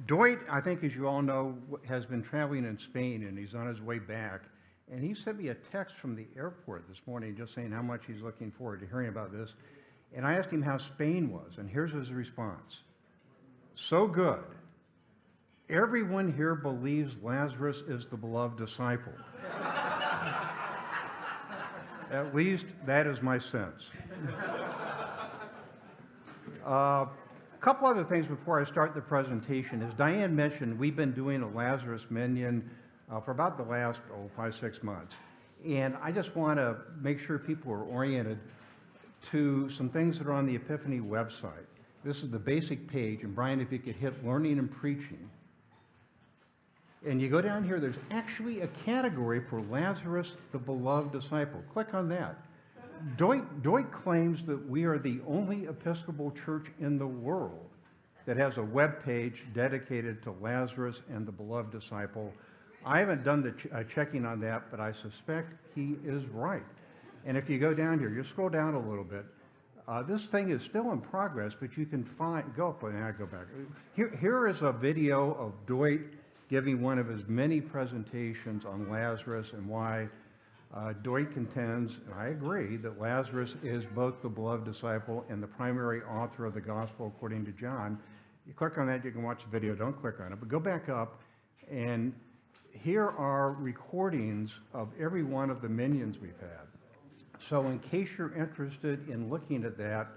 Doyt, I think, as you all know, has been traveling in Spain, and he's on his way back. And he sent me a text from the airport this morning just saying how much he's looking forward to hearing about this. And I asked him how Spain was, and here's his response. So good. Everyone here believes Lazarus is the beloved disciple. At least that is my sense. A couple other things before I start the presentation. As Diane mentioned, we've been doing a Lazarus minion for about the last 5-6 months. And I just want to make sure people are oriented to some things that are on the Epiphany website. This is the basic page, and Brian, if you could hit Learning and Preaching. And you go down here, there's actually a category for Lazarus, the beloved disciple. Click on that. Doyt claims that we are the only Episcopal church in the world that has a web page dedicated to Lazarus and the beloved disciple. I haven't done the checking on that, but I suspect he is right. And if you go down here, you scroll down a little bit. This thing is still in progress, but you can find, go back. Here is a video of Doyt giving one of his many presentations on Lazarus and why Doyt contends, and I agree, that Lazarus is both the beloved disciple and the primary author of the gospel according to John. You click on that, you can watch the video. Don't click on it, but go back up, and here are recordings of every one of the minions we've had. So in case you're interested in looking at that,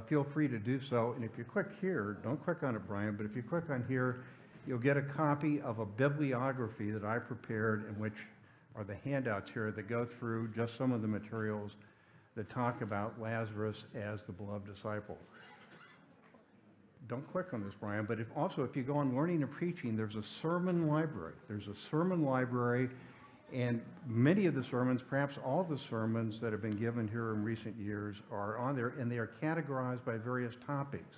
feel free to do so. And if you click here, don't click on it, Brian, but if you click on here, you'll get a copy of a bibliography that I prepared, in which are the handouts here that go through just some of the materials that talk about Lazarus as the beloved disciple. Don't click on this, Brian, but if you go on Learning and Preaching, there's a sermon library. There's a sermon library, and many of the sermons, perhaps all the sermons that have been given here in recent years are on there, and they are categorized by various topics.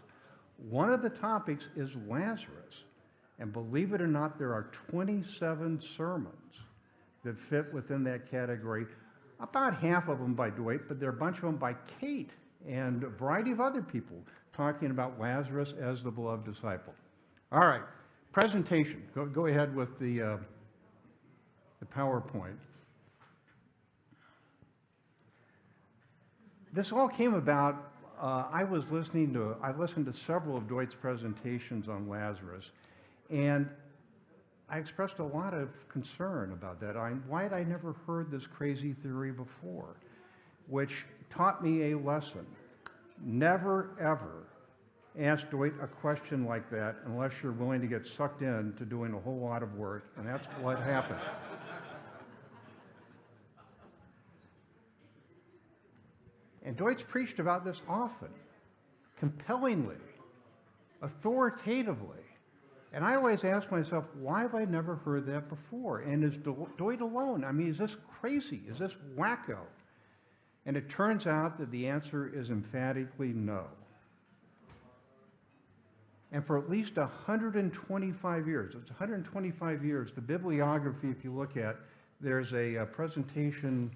One of the topics is Lazarus, and believe it or not, there are 27 sermons that fit within that category. About half of them by Doyt, but there are a bunch of them by Kate and a variety of other people talking about Lazarus as the beloved disciple. All right, presentation. Go ahead with the PowerPoint. This all came about, I listened to several of Doyt's presentations on Lazarus, and I expressed a lot of concern about that. Why had I never heard this crazy theory before? Which taught me a lesson. Never, ever ask Doyt a question like that unless you're willing to get sucked into doing a whole lot of work, and that's what happened. And Doyt's preached about this often, compellingly, authoritatively. And I always ask myself, why have I never heard that before? And is Doyt alone? I mean, is this crazy? Is this wacko? And it turns out that the answer is emphatically no. And for at least 125 years, it's 125 years, the bibliography, if you look at, there's a presentation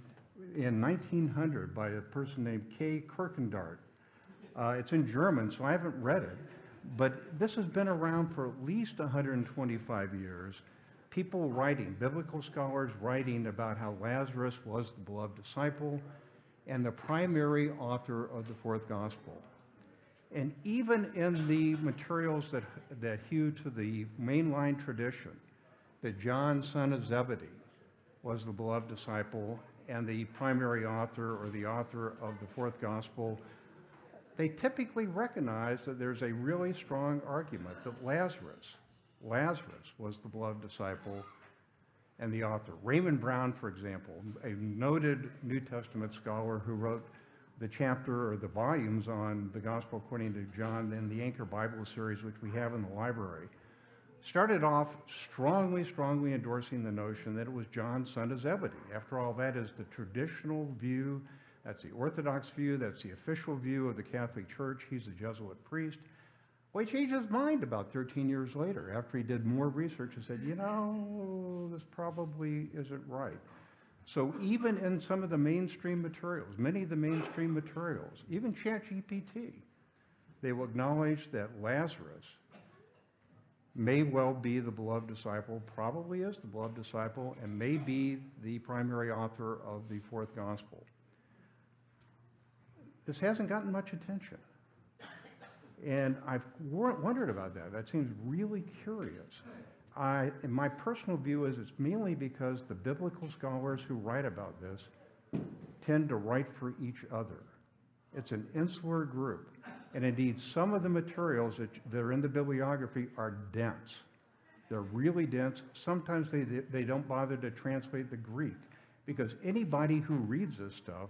in 1900 by a person named K. Kierkegaard. It's in German, so I haven't read it. But this has been around for at least 125 years. People writing, biblical scholars writing about how Lazarus was the beloved disciple and the primary author of the fourth gospel. And even in the materials that hew to the mainline tradition, that John, son of Zebedee, was the beloved disciple and the primary author or the author of the fourth gospel, they typically recognize that there's a really strong argument that Lazarus was the beloved disciple and the author. Raymond Brown, for example, a noted New Testament scholar who wrote the chapter or the volumes on the Gospel according to John in the Anchor Bible series, which we have in the library, started off strongly endorsing the notion that it was John, son of Zebedee. After all, that is the traditional view. That's the Orthodox view. That's the official view of the Catholic Church. He's a Jesuit priest. Well, he changed his mind about 13 years later after he did more research and said, you know, this probably isn't right. So even in some of the mainstream materials, many of the mainstream materials, even ChatGPT, they will acknowledge that Lazarus may well be the beloved disciple, probably is the beloved disciple, and may be the primary author of the fourth gospel. This hasn't gotten much attention. And I've wondered about that. That seems really curious. And my personal view is it's mainly because the biblical scholars who write about this tend to write for each other. It's an insular group. And indeed, some of the materials that are in the bibliography are dense. They're really dense. Sometimes they don't bother to translate the Greek, because anybody who reads this stuff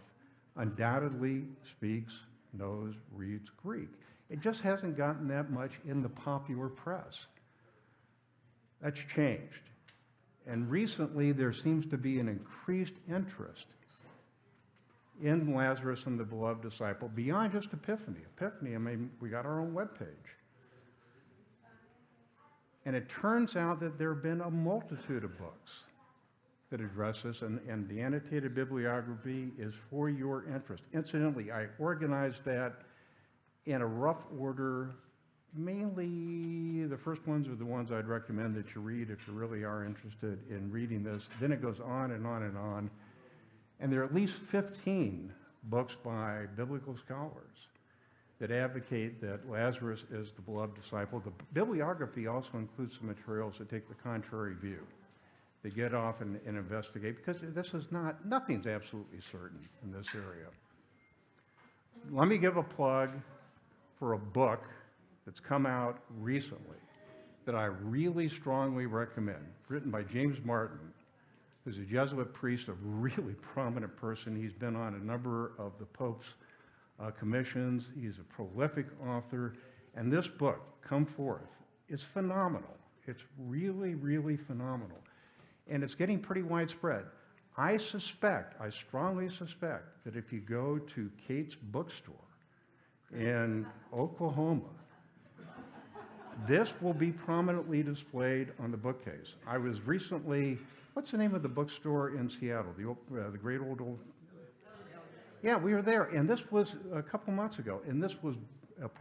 undoubtedly speaks, knows, reads Greek. It just hasn't gotten that much in the popular press. That's changed. And recently, there seems to be an increased interest in Lazarus and the beloved disciple beyond just Epiphany. Epiphany, I mean, we got our own webpage. And it turns out that there have been a multitude of books that address this, and the annotated bibliography is for your interest. Incidentally, I organized that in a rough order. Mainly, the first ones are the ones I'd recommend that you read if you really are interested in reading this. Then it goes on and on and on. And there are at least 15 books by biblical scholars that advocate that Lazarus is the beloved disciple. The bibliography also includes some materials that take the contrary view. They get off and investigate, because this is nothing's absolutely certain in this area. Let me give a plug for a book that's come out recently that I really strongly recommend, written by James Martin, who's a Jesuit priest, a really prominent person. He's been on a number of the Pope's commissions. He's a prolific author. And this book, Come Forth, is phenomenal. It's really, really phenomenal. And it's getting pretty widespread. I strongly suspect, that if you go to Kate's bookstore in Oklahoma, this will be prominently displayed on the bookcase. I was recently, what's the name of the bookstore in Seattle? The great old. Yeah, we were there, and this was a couple months ago, and this was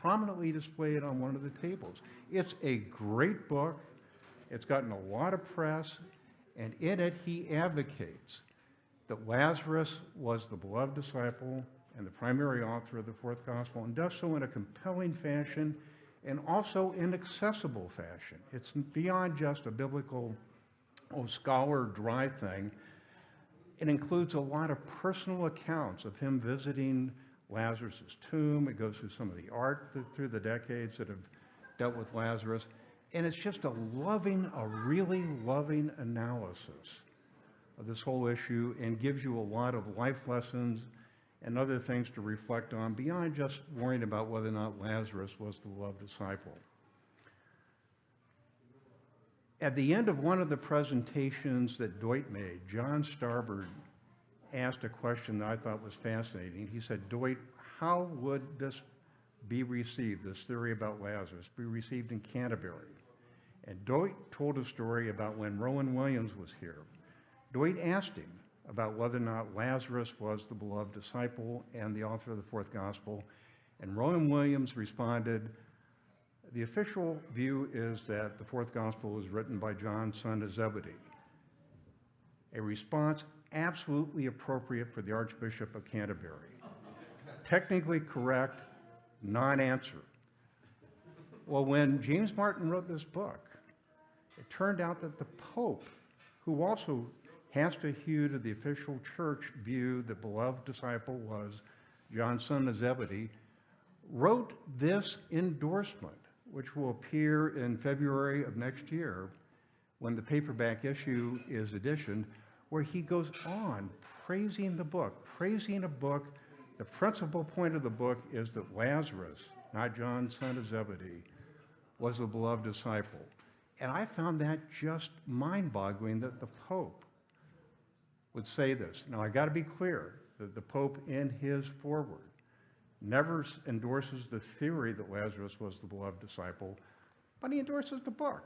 prominently displayed on one of the tables. It's a great book. It's gotten a lot of press, and in it he advocates that Lazarus was the beloved disciple and the primary author of the fourth gospel, and does so in a compelling fashion and also in accessible fashion. It's beyond just a biblical scholar dry thing. It includes a lot of personal accounts of him visiting Lazarus' tomb. It goes through some of the art through the decades that have dealt with Lazarus. And it's just a really loving analysis of this whole issue, and gives you a lot of life lessons and other things to reflect on beyond just worrying about whether or not Lazarus was the beloved disciple. At the end of one of the presentations that Doyt made, John Starbird asked a question that I thought was fascinating. He said, Doyt, how would this be received, this theory about Lazarus, be received in Canterbury? And Doyt told a story about when Rowan Williams was here. Doyt asked him about whether or not Lazarus was the beloved disciple and the author of the fourth gospel. And Rowan Williams responded, the official view is that the fourth gospel was written by John, son of Zebedee. A response absolutely appropriate for the Archbishop of Canterbury. Technically correct, non-answer. Well, when James Martin wrote this book, it turned out that the Pope, who also has to hew to the official church view the beloved disciple was John, son of Zebedee, wrote this endorsement, which will appear in February of next year when the paperback issue is editioned, where he goes on praising the book, praising a book. The principal point of the book is that Lazarus, not John, son of Zebedee, was the beloved disciple. And I found that just mind-boggling that the Pope would say this. Now, I got to be clear that the Pope, in his foreword, never endorses the theory that Lazarus was the beloved disciple, but he endorses the book.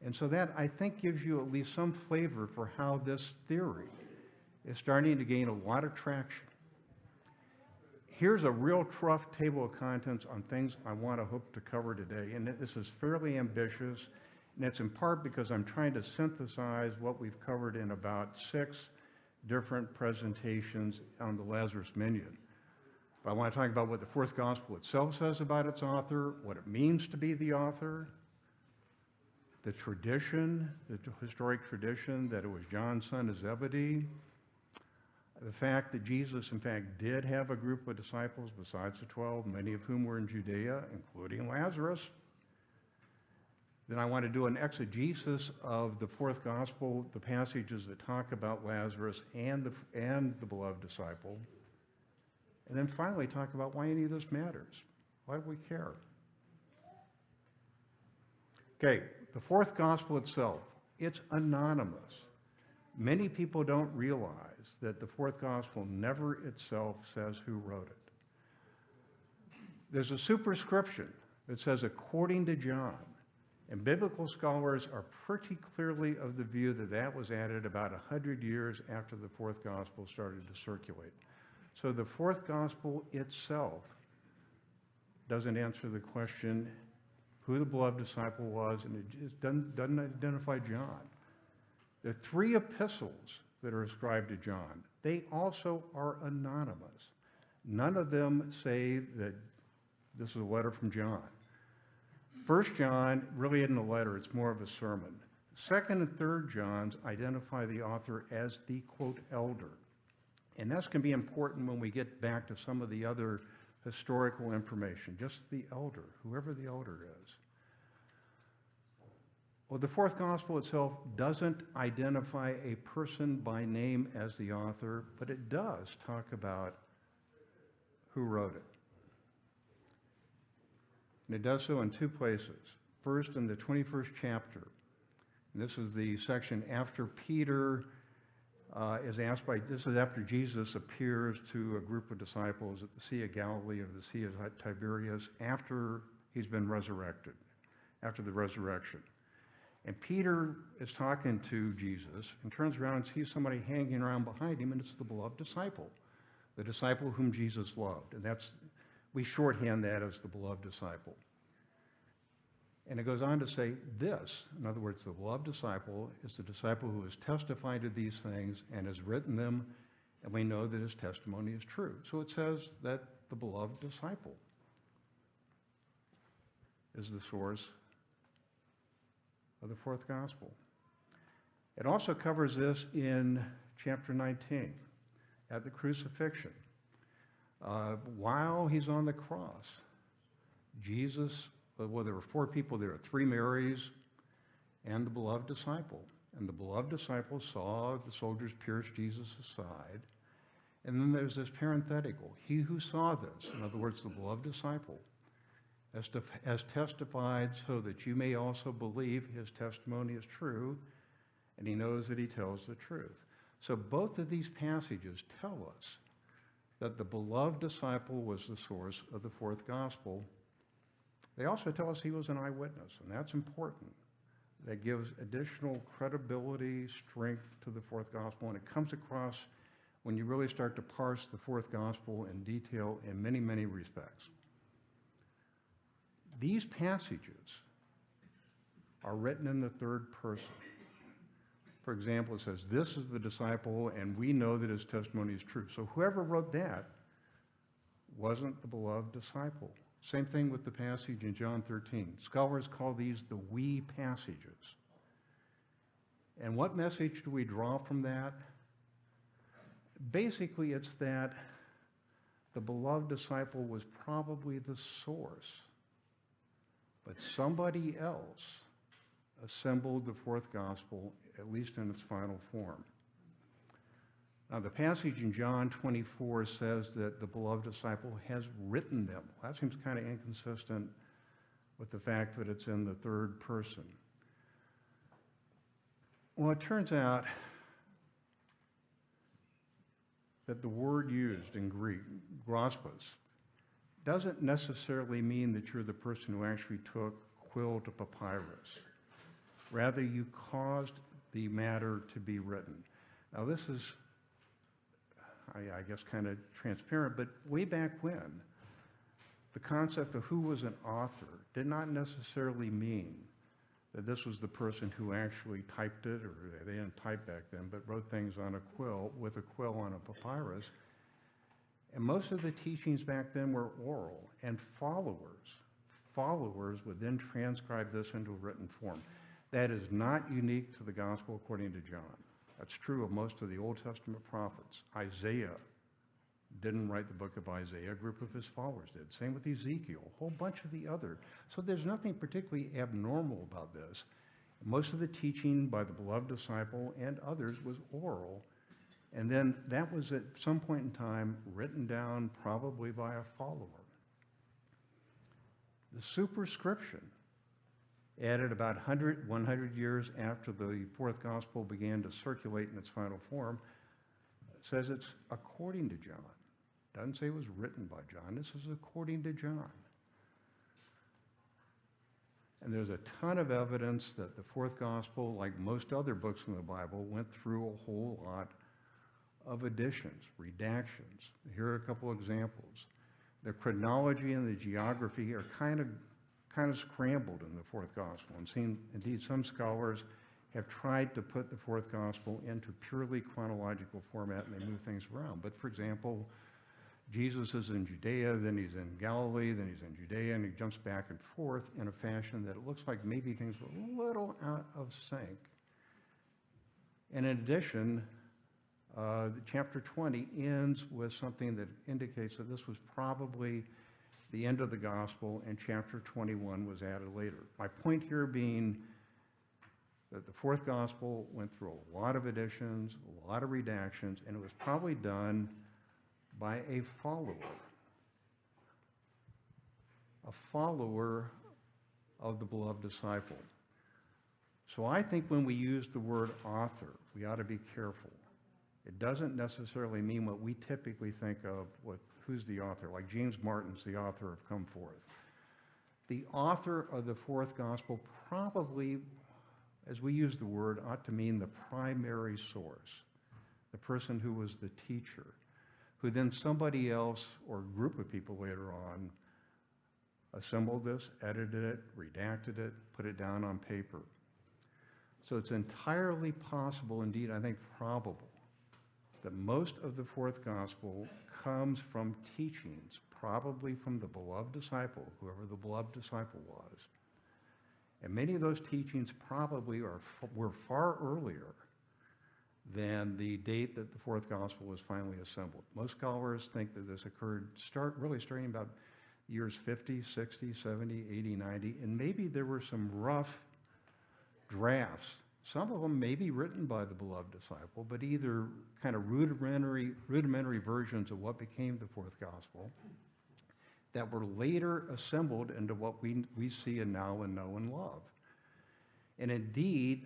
And so that, I think, gives you at least some flavor for how this theory is starting to gain a lot of traction. Here's a real rough table of contents on things I hope to cover today, and this is fairly ambitious. And it's in part because I'm trying to synthesize what we've covered in about 6 different presentations on the Lazarus Minion. But I want to talk about what the fourth gospel itself says about its author, what it means to be the author, the tradition, the historic tradition that it was John, son of Zebedee, the fact that Jesus, in fact, did have a group of disciples besides the 12, many of whom were in Judea, including Lazarus. Then I want to do an exegesis of the fourth gospel, the passages that talk about Lazarus and the beloved disciple. And then finally talk about why any of this matters. Why do we care? Okay, the fourth gospel itself, it's anonymous. Many people don't realize that the fourth gospel never itself says who wrote it. There's a superscription that says, according to John. And biblical scholars are pretty clearly of the view that that was added about 100 years after the fourth gospel started to circulate. So the fourth gospel itself doesn't answer the question who the beloved disciple was, and it just doesn't identify John. There are 3 epistles that are ascribed to John. They also are anonymous. None of them say that this is a letter from John. 1 John really isn't a letter, it's more of a sermon. 2nd and 3rd Johns identify the author as the, quote, elder. And that's going to be important when we get back to some of the other historical information, just the elder, whoever the elder is. Well, the fourth gospel itself doesn't identify a person by name as the author, but it does talk about who wrote it. And it does so in 2 places. First, in the 21st chapter. And this is the section after Peter this is after Jesus appears to a group of disciples at the Sea of Galilee or the Sea of Tiberias after he's been resurrected, after the resurrection. And Peter is talking to Jesus and turns around and sees somebody hanging around behind him, and it's the beloved disciple, the disciple whom Jesus loved. And we shorthand that as the beloved disciple. And it goes on to say this, in other words, the beloved disciple is the disciple who has testified to these things and has written them, and we know that his testimony is true. So it says that the beloved disciple is the source of the fourth gospel. It also covers this in chapter 19, at the crucifixion. While he's on the cross, Jesus, well, there were 4 people there, 3 Marys and the beloved disciple. And the beloved disciple saw the soldiers pierce Jesus' side. And then there's this parenthetical, he who saw this, in other words, the beloved disciple, has testified so that you may also believe his testimony is true, and he knows that he tells the truth. So both of these passages tell us that the beloved disciple was the source of the fourth gospel. They also tell us he was an eyewitness, and that's important. That gives additional credibility, strength to the fourth gospel, and it comes across when you really start to parse the fourth gospel in detail in many, many respects. These passages are written in the third person. For example, it says, this is the disciple, and we know that his testimony is true. So whoever wrote that wasn't the beloved disciple. Same thing with the passage in John 13. Scholars call these the we passages. And what message do we draw from that? Basically, it's that the beloved disciple was probably the source, but somebody else assembled the fourth gospel, at least in its final form. Now, the passage in John 24 says that the beloved disciple has written them. That seems kind of inconsistent with the fact that it's in the third person. Well, it turns out that the word used in Greek, grospos, doesn't necessarily mean that you're the person who actually took quill to papyrus. Rather, you caused the matter to be written. Now, this is, I guess, kind of transparent, but way back when, the concept of who was an author did not necessarily mean that this was the person who actually typed it, or they didn't type back then, but wrote things on a quill, with a quill on a papyrus. And most of the teachings back then were oral, and followers would then transcribe this into written form. That is not unique to the gospel according to John. That's true of most of the Old Testament prophets. Isaiah didn't write the book of Isaiah, a group of his followers did. Same with Ezekiel, a whole bunch of the other. So there's nothing particularly abnormal about this. Most of the teaching by the beloved disciple and others was oral, and then that was at some point in time written down probably by a follower. The superscription, added about 100 years after the fourth gospel began to circulate in its final form, says it's according to John. Doesn't say it was written by John. This is according to John. And there's a ton of evidence that the fourth gospel, like most other books in the Bible, went through a whole lot of additions, redactions. Here are a couple examples. The chronology and the geography are kind of scrambled in the fourth gospel. And indeed, some scholars have tried to put the fourth gospel into purely chronological format, and they move things around. But for example, Jesus is in Judea, then he's in Galilee, then he's in Judea, and he jumps back and forth in a fashion that it looks like maybe things were a little out of sync. And in addition, chapter 20 ends with something that indicates that this was probably the end of the gospel, and chapter 21 was added later. My point here being that the fourth gospel went through a lot of additions, a lot of redactions, and it was probably done by a follower of the beloved disciple. So I think when we use the word author, we ought to be careful. It doesn't necessarily mean what we typically think of with who's the author, like James Martin's the author of Come Forth. The author of the fourth gospel probably, as we use the word, ought to mean the primary source, the person who was the teacher, who then somebody else or group of people later on assembled this, edited it, redacted it, put it down on paper. So it's entirely possible, indeed I think probable, that most of the fourth gospel comes from teachings, probably from the beloved disciple, whoever the beloved disciple was. And many of those teachings probably were far earlier than the date that the fourth gospel was finally assembled. Most scholars think that this occurred really starting about years 50, 60, 70, 80, 90, and maybe there were some rough drafts. Some of them may be written by the beloved disciple, but either kind of rudimentary versions of what became the fourth gospel that were later assembled into what we see and now and know and love. And indeed,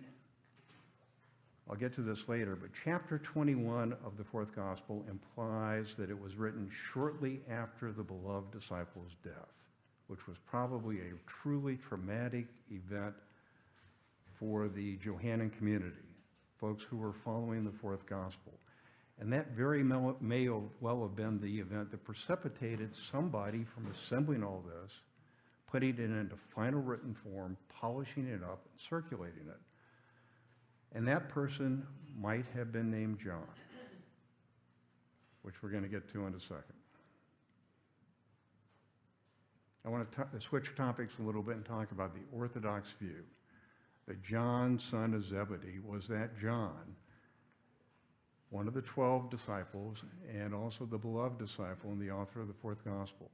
I'll get to this later, but chapter 21 of the fourth gospel implies that it was written shortly after the beloved disciple's death, which was probably a truly traumatic event for the Johannine community, folks who were following the fourth gospel. And that very may well have been the event that precipitated somebody from assembling all this, putting it into final written form, polishing it up, and circulating it. And that person might have been named John, which we're going to get to in a second. I want to switch topics a little bit and talk about the Orthodox view that John, son of Zebedee, was that John, one of the 12 disciples, and also the beloved disciple and the author of the fourth gospel.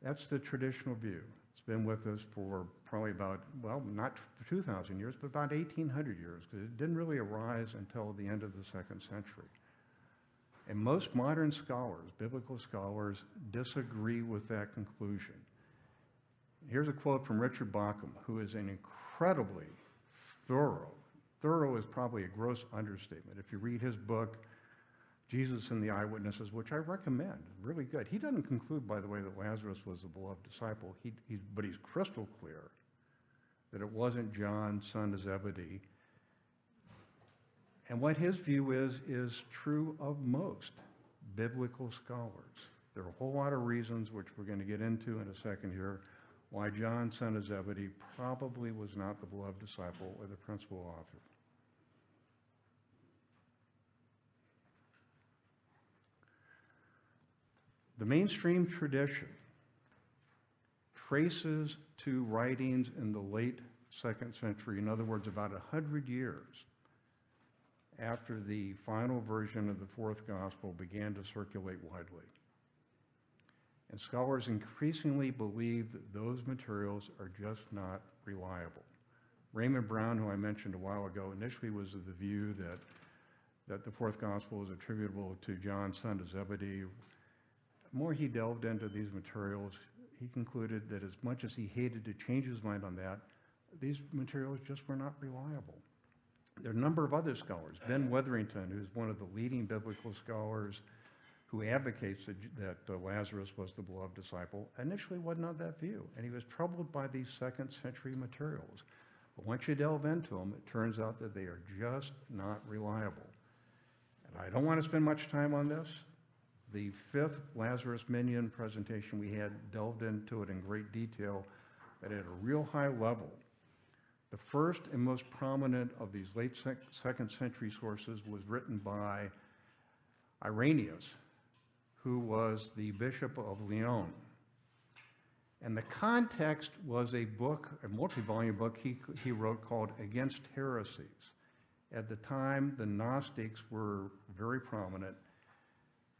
That's the traditional view. It's been with us for probably about, well, not 2,000 years, but about 1,800 years, because it didn't really arise until the end of the second century. And most modern scholars, biblical scholars, disagree with that conclusion. Here's a quote from Richard Bauckham, who is an incredibly thorough is probably a gross understatement. If you read his book, Jesus and the Eyewitnesses, which I recommend, really good. He doesn't conclude, by the way, that Lazarus was the beloved disciple, but he's crystal clear that it wasn't John, son of Zebedee. And what his view is true of most biblical scholars. There are a whole lot of reasons, which we're going to get into in a second here, why John, son of Zebedee, probably was not the beloved disciple or the principal author. The mainstream tradition traces to writings in the late 2nd century, in other words, about 100 years after the final version of the fourth gospel began to circulate widely. And scholars increasingly believe that those materials are just not reliable. Raymond Brown, who I mentioned a while ago, initially was of the view that the fourth gospel is attributable to John, son of Zebedee. The more he delved into these materials, he concluded that as much as he hated to change his mind on that, these materials just were not reliable. There are a number of other scholars. Ben Witherington, who's one of the leading biblical scholars who advocates that Lazarus was the beloved disciple, initially wasn't of that view, and he was troubled by these 2nd century materials. But once you delve into them, it turns out that they are just not reliable. And I don't want to spend much time on this. The 5th Lazarus Minion presentation we had delved into it in great detail, but at a real high level. The first and most prominent of these late 2nd century sources was written by Irenaeus, who was the Bishop of Lyon. And the context was a book, a multi-volume book he wrote called Against Heresies. At the time, the Gnostics were very prominent,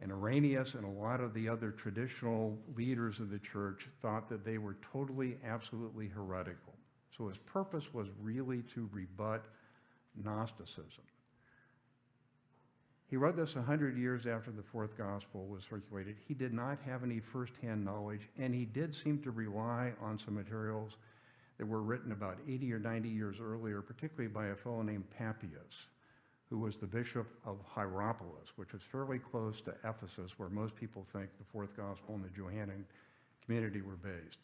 and Irenaeus and a lot of the other traditional leaders of the church thought that they were totally, absolutely heretical. So his purpose was really to rebut Gnosticism. He wrote this 100 years after the fourth gospel was circulated. He did not have any firsthand knowledge, and he did seem to rely on some materials that were written about 80 or 90 years earlier, particularly by a fellow named Papias, who was the bishop of Hierapolis, which was fairly close to Ephesus, where most people think the fourth gospel and the Johannine community were based.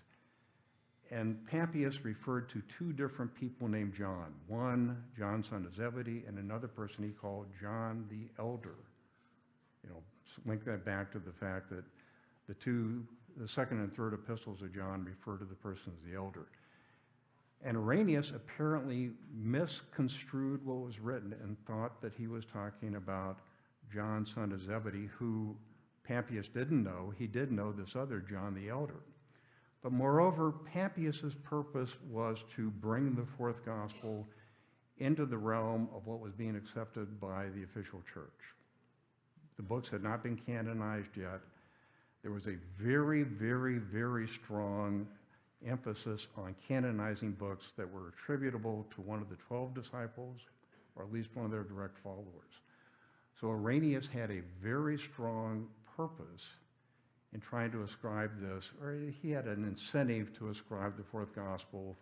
And Papias referred to two different people named John. One, John, son of Zebedee, and another person he called John the Elder. Link that back to the fact that the second and third epistles of John refer to the person as the elder. And Irenaeus apparently misconstrued what was written and thought that he was talking about John, son of Zebedee, who Papias didn't know. He did know this other John the Elder. But moreover, Papias's purpose was to bring the fourth gospel into the realm of what was being accepted by the official church. The books had not been canonized yet. There was a very, very, very strong emphasis on canonizing books that were attributable to one of the 12 disciples, or at least one of their direct followers. So Irenaeus had a very strong purpose in trying to ascribe this, or he had an incentive to ascribe the fourth gospel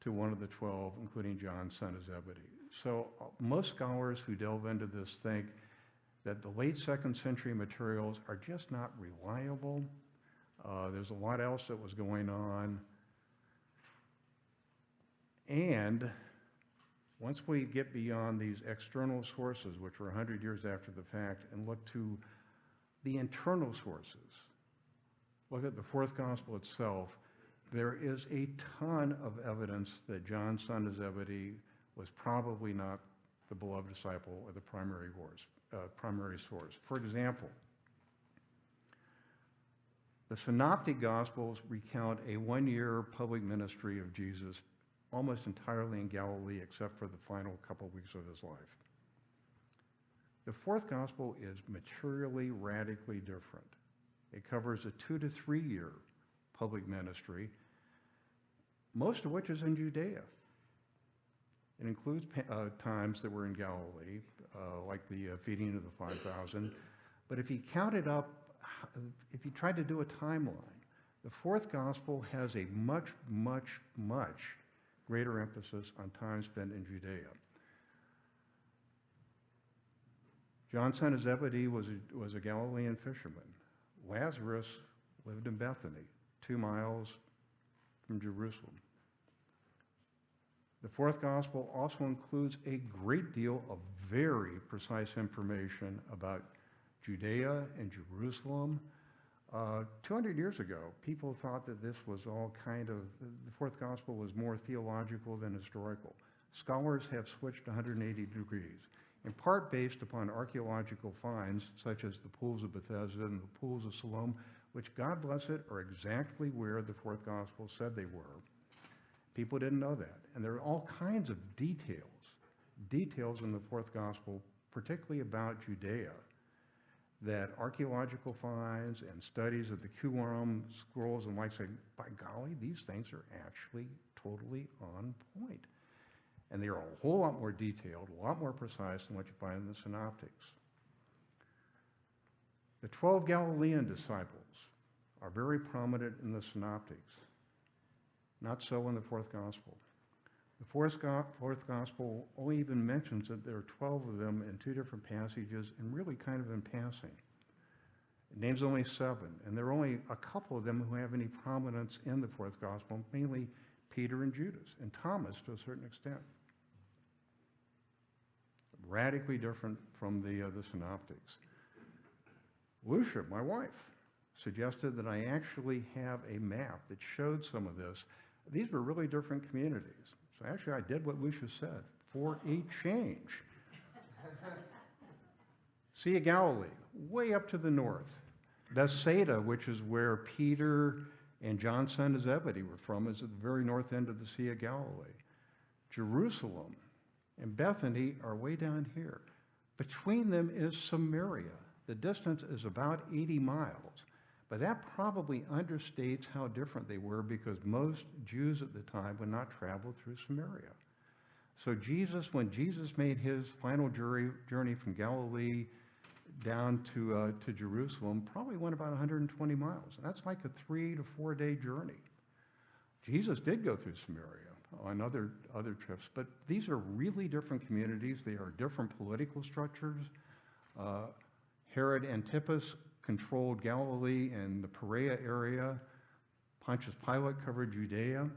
to one of the 12, including John, son of Zebedee. So most scholars who delve into this think that the late 2nd century materials are just not reliable. There's a lot else that was going on. And once we get beyond these external sources, which were 100 years after the fact, and look to the internal sources, look at the fourth gospel itself, there is a ton of evidence that John, son of Zebedee, was probably not the beloved disciple or the primary source. For example, the synoptic gospels recount a one-year public ministry of Jesus almost entirely in Galilee, except for the final couple weeks of his life. The fourth gospel is materially, radically different. It covers a 2 to 3 year public ministry, most of which is in Judea. It includes times that were in Galilee, like the feeding of the 5,000. But if you count it up, if you try to do a timeline, the fourth gospel has a much, much, much greater emphasis on time spent in Judea. John, son of Zebedee, was a Galilean fisherman. Lazarus lived in Bethany, 2 miles from Jerusalem. The fourth gospel also includes a great deal of very precise information about Judea and Jerusalem, 200 years ago, people thought that this was all kind of, the fourth gospel was more theological than historical. Scholars have switched 180 degrees, in part based upon archaeological finds, such as the pools of Bethesda and the pools of Siloam, which, God bless it, are exactly where the fourth gospel said they were. People didn't know that. And there are all kinds of details in the fourth gospel, particularly about Judea, that archaeological finds and studies of the Qumran scrolls and like say, by golly, these things are actually totally on point. And they are a whole lot more detailed, a lot more precise than what you find in the synoptics. The 12 Galilean disciples are very prominent in the synoptics. Not so in the fourth gospel. The fourth gospel only even mentions that there are 12 of them in two different passages and really kind of in passing. It names only 7, and there are only a couple of them who have any prominence in the fourth gospel, mainly Peter and Judas, and Thomas to a certain extent. Radically different from the synoptics. Lucia, my wife, suggested that I actually have a map that showed some of this. These were really different communities. So actually I did what Lucia said, for a change. Sea of Galilee, way up to the north. Bethsaida, which is where Peter and John's son Zebedee were from, is at the very north end of the Sea of Galilee. Jerusalem and Bethany are way down here. Between them is Samaria. The distance is about 80 miles. But that probably understates how different they were because most Jews at the time would not travel through Samaria. So when Jesus made his final journey from Galilee down to Jerusalem, probably went about 120 miles. And that's like a 3 to 4 day journey. Jesus did go through Samaria on other trips, but these are really different communities. They are different political structures. Herod Antipas controlled Galilee and the Perea area. Pontius Pilate covered Judea.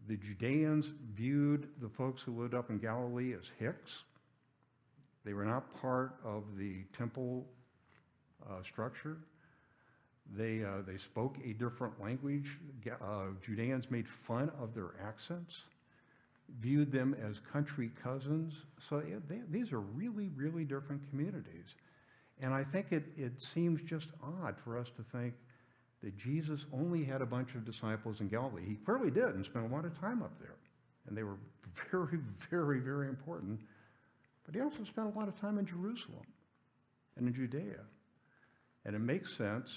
The Judeans viewed the folks who lived up in Galilee as Hicks. They were not part of the temple structure. They spoke a different language. Judeans made fun of their accents, viewed them as country cousins. So these are really, really different communities. And I think it seems just odd for us to think that Jesus only had a bunch of disciples in Galilee. He clearly did and spent a lot of time up there. And they were very, very, very important. But he also spent a lot of time in Jerusalem and in Judea. And it makes sense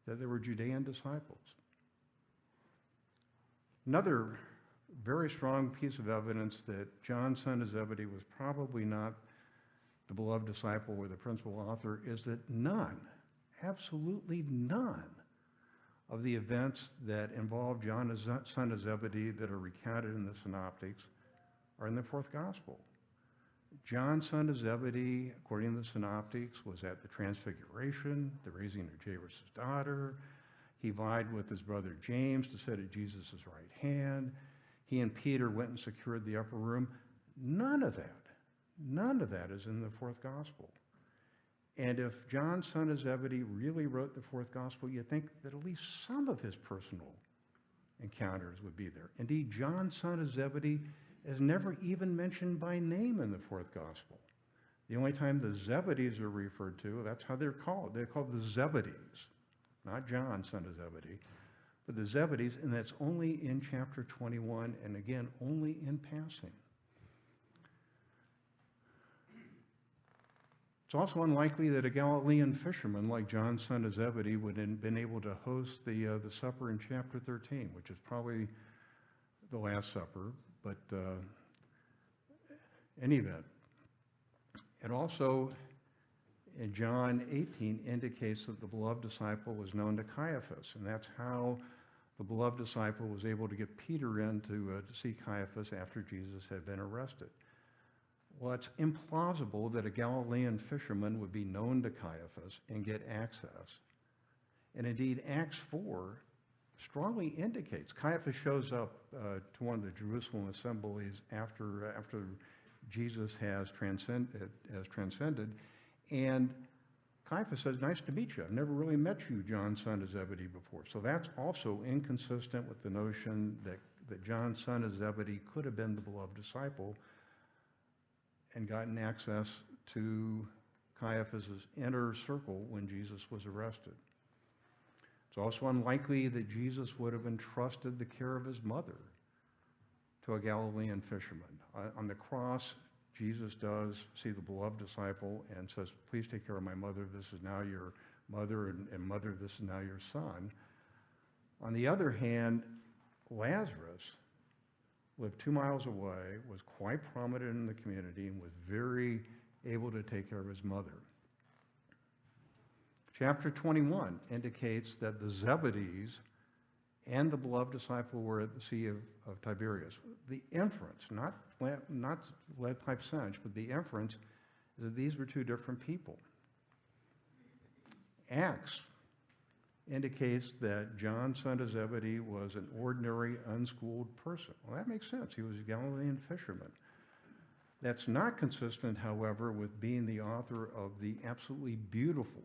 that there were Judean disciples. Another very strong piece of evidence that John, son of Zebedee, was probably not the beloved disciple or the principal author is that none, absolutely none, of the events that involve John, son of Zebedee, that are recounted in the synoptics are in the fourth gospel. John, son of Zebedee, according to the synoptics, was at the transfiguration, the raising of Jairus' daughter. He vied with his brother James to sit at Jesus' right hand. He and Peter went and secured the upper room. None of that is in the fourth gospel. And if John, son of Zebedee, really wrote the fourth gospel, you'd think that at least some of his personal encounters would be there. Indeed, John, son of Zebedee, is never even mentioned by name in the fourth gospel. The only time the Zebedees are referred to, that's how they're called. They're called the Zebedees, not John, son of Zebedee, but the Zebedees, and that's only in chapter 21, and again, only in passing. It's also unlikely that a Galilean fisherman like John, son of Zebedee, would have been able to host the supper in chapter 13, which is probably the Last Supper, but in any event. It also, in John 18, indicates that the beloved disciple was known to Caiaphas, and that's how the beloved disciple was able to get Peter in to see Caiaphas after Jesus had been arrested. Well, it's implausible that a Galilean fisherman would be known to Caiaphas and get access. And indeed, Acts 4 strongly indicates Caiaphas shows up to one of the Jerusalem assemblies after Jesus has transcended, and Caiaphas says, nice to meet you. I've never really met you, John, son of Zebedee, before. So that's also inconsistent with the notion that John, son of Zebedee, could have been the beloved disciple and gotten access to Caiaphas' inner circle when Jesus was arrested. It's also unlikely that Jesus would have entrusted the care of his mother to a Galilean fisherman. On the cross, Jesus does see the beloved disciple and says, please take care of my mother. This is now your mother, and mother, this is now your son. On the other hand, Lazarus lived 2 miles away, was quite prominent in the community, and was very able to take care of his mother. Chapter 21 indicates that the Zebedees and the beloved disciple were at the Sea of Tiberias. The inference, not lead pipe cinch, but the inference is that these were two different people. Acts indicates that John, son of Zebedee, was an ordinary, unschooled person. Well, that makes sense. He was a Galilean fisherman. That's not consistent, however, with being the author of the absolutely beautiful,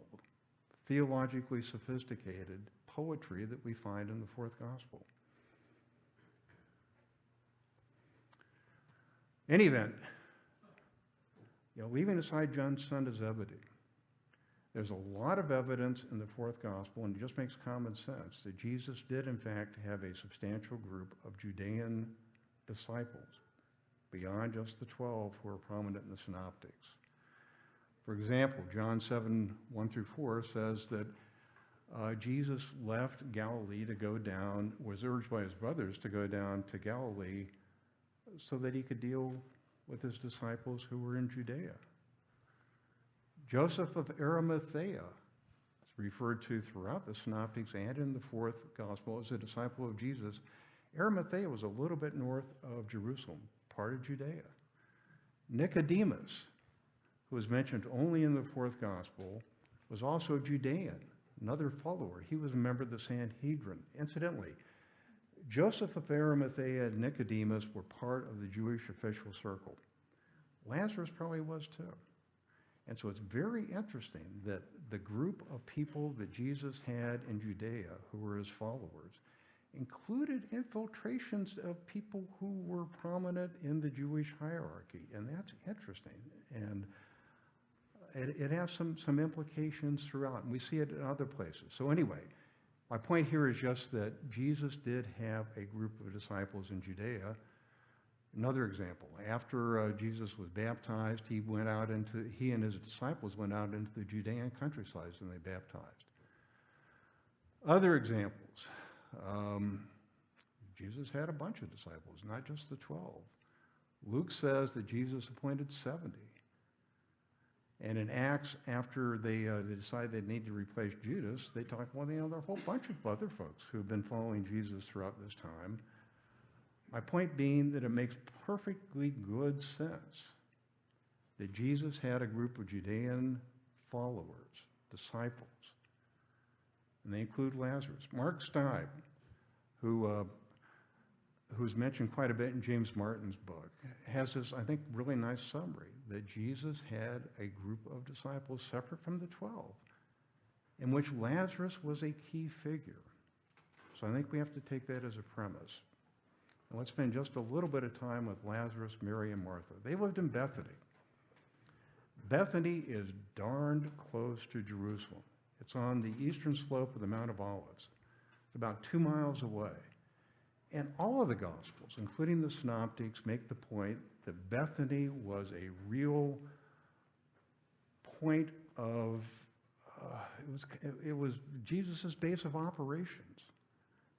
theologically sophisticated poetry that we find in the fourth gospel. In any event, leaving aside John, son of Zebedee, there's a lot of evidence in the fourth gospel, and it just makes common sense, that Jesus did in fact have a substantial group of Judean disciples, beyond just the 12 who are prominent in the synoptics. For example, John 7, 1 through 4 says that Jesus left Galilee to go down, was urged by his brothers to go down to Galilee so that he could deal with his disciples who were in Judea. Joseph of Arimathea is referred to throughout the synoptics and in the fourth gospel as a disciple of Jesus. Arimathea was a little bit north of Jerusalem, part of Judea. Nicodemus, who is mentioned only in the fourth gospel, was also a Judean, another follower. He was a member of the Sanhedrin. Incidentally, Joseph of Arimathea and Nicodemus were part of the Jewish official circle. Lazarus probably was too. And so it's very interesting that the group of people that Jesus had in Judea, who were his followers, included infiltrations of people who were prominent in the Jewish hierarchy. And that's interesting. And it has some implications throughout, and we see it in other places. So anyway, my point here is just that Jesus did have a group of disciples in Judea. Another example, after Jesus was baptized, he and his disciples went out into the Judean countryside and they baptized. Other examples, Jesus had a bunch of disciples, not just the 12. Luke says that Jesus appointed 70. And in Acts, after they decide they need to replace Judas, they talk, well, there are a whole bunch of other folks who have been following Jesus throughout this time. My point being that it makes perfectly good sense that Jesus had a group of Judean followers, disciples, and they include Lazarus. Mark Steib, who's mentioned quite a bit in James Martin's book, has this, I think, really nice summary that Jesus had a group of disciples separate from the 12, in which Lazarus was a key figure. So I think we have to take that as a premise. And let's spend just a little bit of time with Lazarus, Mary, and Martha. They lived in Bethany. Bethany is darned close to Jerusalem. It's on the eastern slope of the Mount of Olives. It's about 2 miles away. And all of the Gospels, including the Synoptics, make the point that Bethany was a real point of, it was Jesus' base of operations,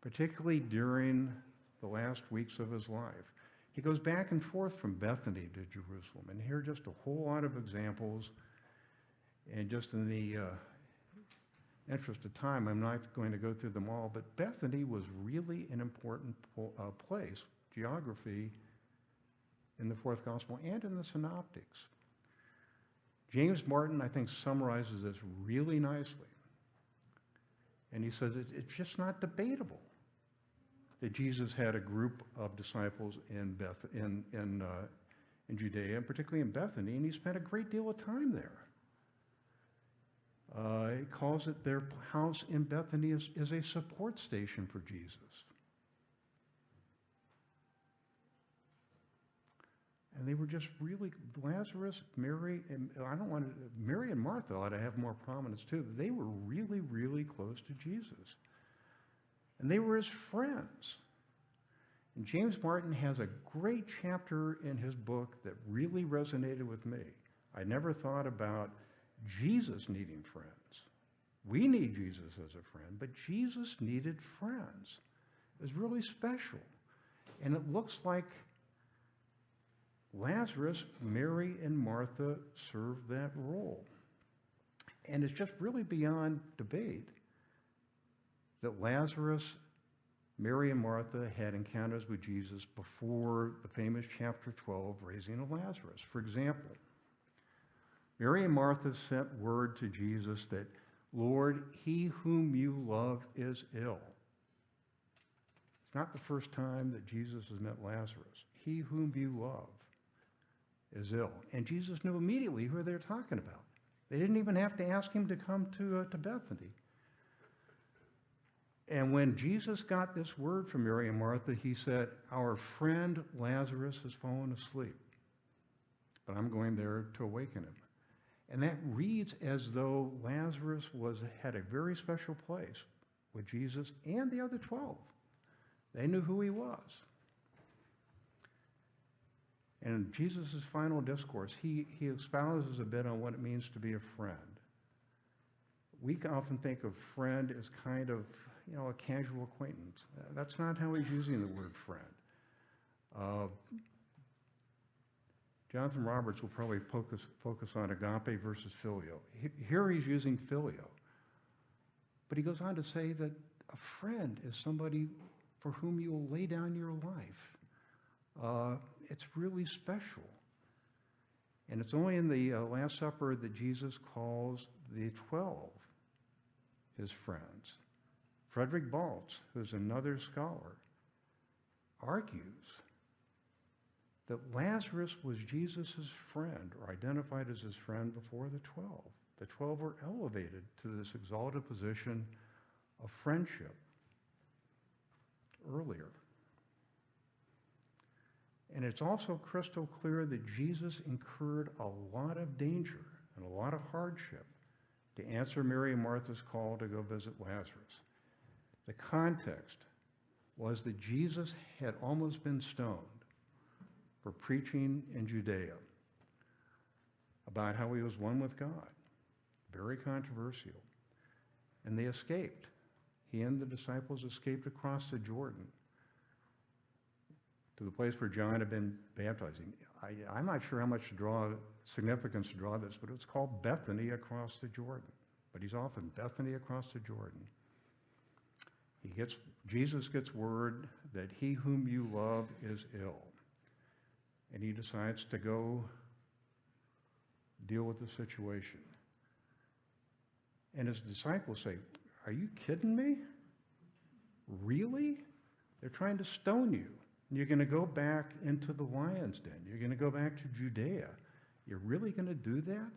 particularly during the last weeks of his life. He goes back and forth from Bethany to Jerusalem. And here are just a whole lot of examples. And just in the interest of time, I'm not going to go through them all, but Bethany was really an important place, geography, in the fourth gospel and in the synoptics. James Martin, I think, summarizes this really nicely. And he says it's just not debatable that Jesus had a group of disciples in Judea, and particularly in Bethany, and he spent a great deal of time there. It calls it their house in Bethany is a support station for Jesus. And they were just really, Lazarus, Mary, and Mary and Martha ought to have more prominence too. They were really, really close to Jesus. And they were his friends. And James Martin has a great chapter in his book that really resonated with me. I never thought about Jesus needing friends. We need Jesus as a friend, but Jesus needed friends. It was really special. And it looks like Lazarus, Mary, and Martha served that role. And it's just really beyond debate that Lazarus, Mary, and Martha had encounters with Jesus before the famous chapter 12, raising of Lazarus. For example, Mary and Martha sent word to Jesus that, Lord, he whom you love is ill. It's not the first time that Jesus has met Lazarus. He whom you love is ill. And Jesus knew immediately who they were talking about. They didn't even have to ask him to come to Bethany. And when Jesus got this word from Mary and Martha, he said, our friend Lazarus has fallen asleep, but I'm going there to awaken him. And that reads as though Lazarus had a very special place with Jesus and the other 12. They knew who he was. And in Jesus' final discourse, he espouses a bit on what it means to be a friend. We often think of friend as kind of, a casual acquaintance. That's not how he's using the word friend. Jonathan Roberts will probably focus on agape versus filio. Here he's using filio. But he goes on to say that a friend is somebody for whom you will lay down your life. It's really special. And it's only in the Last Supper that Jesus calls the 12 his friends. Frederick Baltz, who's another scholar, argues that Lazarus was Jesus' friend, or identified as his friend before the 12. The 12 were elevated to this exalted position of friendship earlier. And it's also crystal clear that Jesus incurred a lot of danger and a lot of hardship to answer Mary and Martha's call to go visit Lazarus. The context was that Jesus had almost been stoned for preaching in Judea about how he was one with God. Very controversial. And they escaped. He and the disciples escaped across the Jordan to the place where John had been baptizing. I'm not sure how much significance to draw this, but it's called Bethany across the Jordan. But he's off in Bethany across the Jordan. Jesus gets word that he whom you love is ill. And he decides to go deal with the situation. And his disciples say, are you kidding me? Really? They're trying to stone you. You're going to go back into the lion's den. You're going to go back to Judea. You're really going to do that?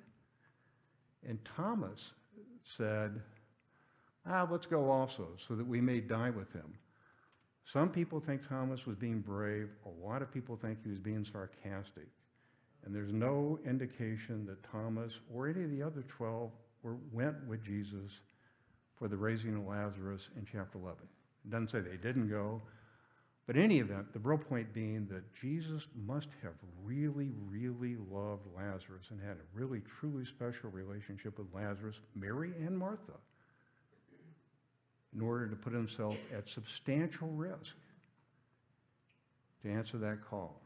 And Thomas said, let's go also, so that we may die with him. Some people think Thomas was being brave. A lot of people think he was being sarcastic. And there's no indication that Thomas or any of the other 12 went with Jesus for the raising of Lazarus in chapter 11. It doesn't say they didn't go. But in any event, the real point being that Jesus must have really, really loved Lazarus and had a really, truly special relationship with Lazarus, Mary and Martha, in order to put himself at substantial risk to answer that call.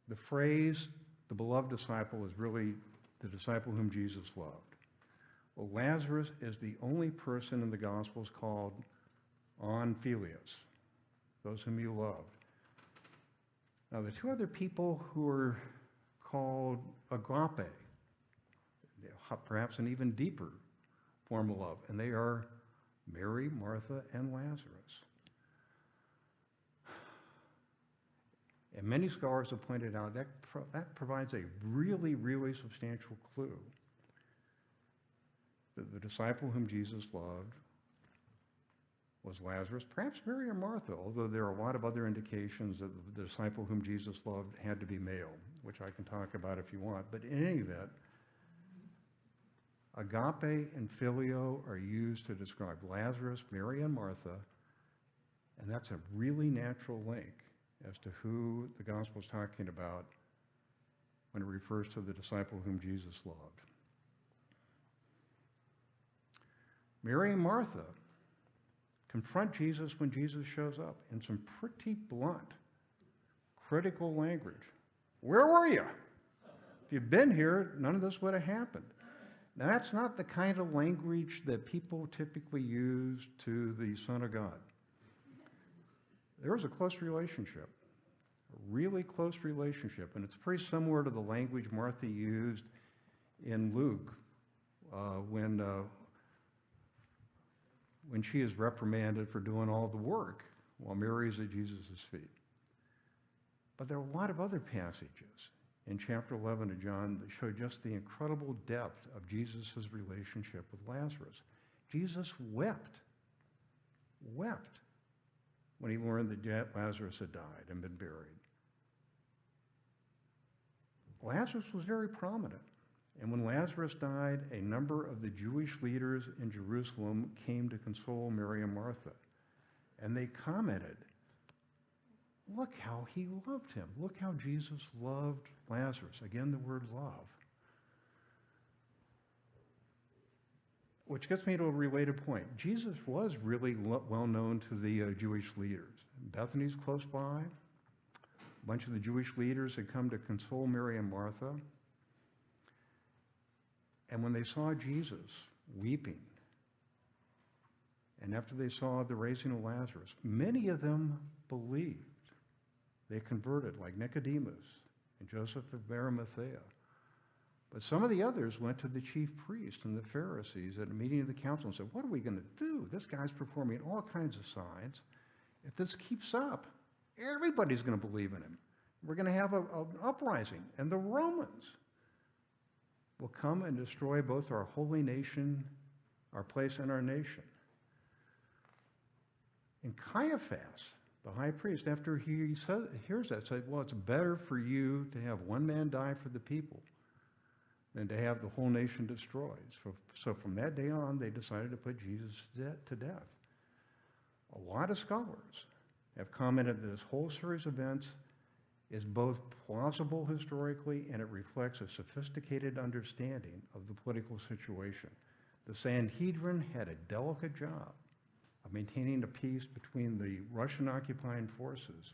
The phrase, the beloved disciple, is really the disciple whom Jesus loved. Well, Lazarus is the only person in the Gospels called on Philios, those whom you loved. Now, the two other people who are called agape, perhaps an even deeper form of love, and they are Mary, Martha, and Lazarus. And many scholars have pointed out that that provides a really, really substantial clue that the disciple whom Jesus loved was Lazarus, perhaps Mary or Martha, although there are a lot of other indications that the disciple whom Jesus loved had to be male, which I can talk about if you want. But in any event, agape and filio are used to describe Lazarus, Mary, and Martha, and that's a really natural link as to who the gospel is talking about when it refers to the disciple whom Jesus loved. Mary and Martha confront Jesus when Jesus shows up in some pretty blunt, critical language. Where were you? If you'd been here, none of this would have happened. Now, that's not the kind of language that people typically use to the Son of God. There was a close relationship, a really close relationship, and it's pretty similar to the language Martha used in Luke when she is reprimanded for doing all the work while Mary is at Jesus' feet. But there are a lot of other passages in chapter 11 of John that show just the incredible depth of Jesus' relationship with Lazarus. Jesus wept when he learned that Lazarus had died and been buried. Lazarus was very prominent. And when Lazarus died, a number of the Jewish leaders in Jerusalem came to console Mary and Martha. And they commented, look how he loved him. Look how Jesus loved Lazarus. Again, the word love. Which gets me to a related point. Jesus was really well known to the Jewish leaders. Bethany's close by. A bunch of the Jewish leaders had come to console Mary and Martha. And when they saw Jesus weeping, and after they saw the raising of Lazarus, many of them believed. They converted, like Nicodemus and Joseph of Arimathea. But some of the others went to the chief priests and the Pharisees at a meeting of the council and said, what are we going to do? This guy's performing all kinds of signs. If this keeps up, everybody's going to believe in him. We're going to have an uprising. And the Romans will come and destroy both our holy nation, our place in our nation. And Caiaphas, the high priest, after he hears that, said, well, it's better for you to have one man die for the people than to have the whole nation destroyed. So from that day on, they decided to put Jesus to death. A lot of scholars have commented that this whole series of events is both plausible historically and it reflects a sophisticated understanding of the political situation. The Sanhedrin had a delicate job of maintaining the peace between the Russian occupying forces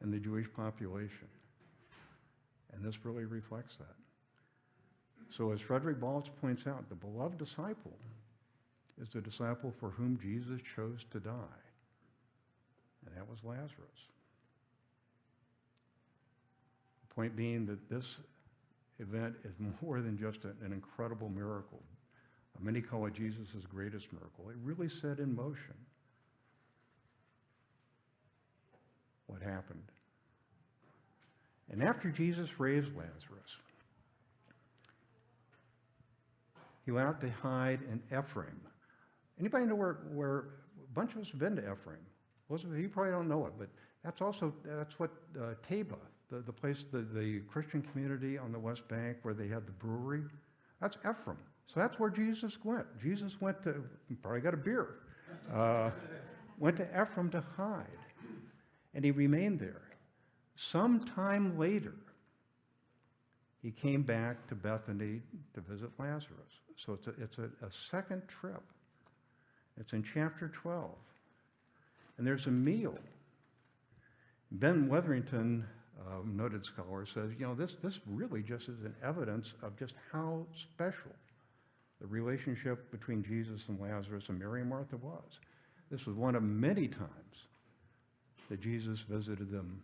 and the Jewish population. And this really reflects that. So as Frederick Balch points out, the beloved disciple is the disciple for whom Jesus chose to die. And that was Lazarus. Point being that this event is more than just an incredible miracle. Many call it Jesus' greatest miracle. It really set in motion what happened. And after Jesus raised Lazarus, he went out to hide in Ephraim. Anybody know where a bunch of us have been to Ephraim? Most of you probably don't know it, but that's what Taba, the place, the Christian community on the West Bank where they had the brewery, that's Ephraim. So that's where Jesus went. Jesus went to, probably got a beer, went to Ephraim to hide. And he remained there. Sometime later, he came back to Bethany to visit Lazarus. So it's a second trip. It's in chapter 12. And there's a meal. Ben Wetherington, noted scholar, says, this really just is an evidence of just how special the relationship between Jesus and Lazarus and Mary and Martha was. This was one of many times that Jesus visited them.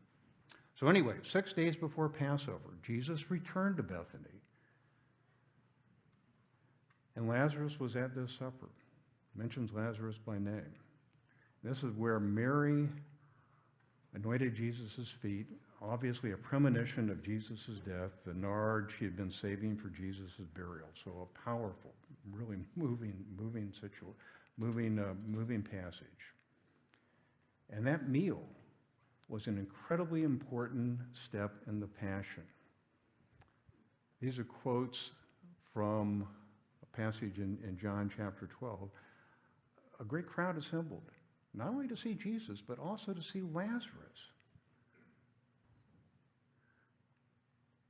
So anyway, 6 days before Passover, Jesus returned to Bethany. And Lazarus was at this supper. Mentions Lazarus by name. This is where Mary anointed Jesus' feet, obviously a premonition of Jesus' death, the nard she had been saving for Jesus' burial. So a powerful, really moving passage. And that meal was an incredibly important step in the Passion. These are quotes from a passage in John chapter 12. A great crowd assembled, not only to see Jesus, but also to see Lazarus.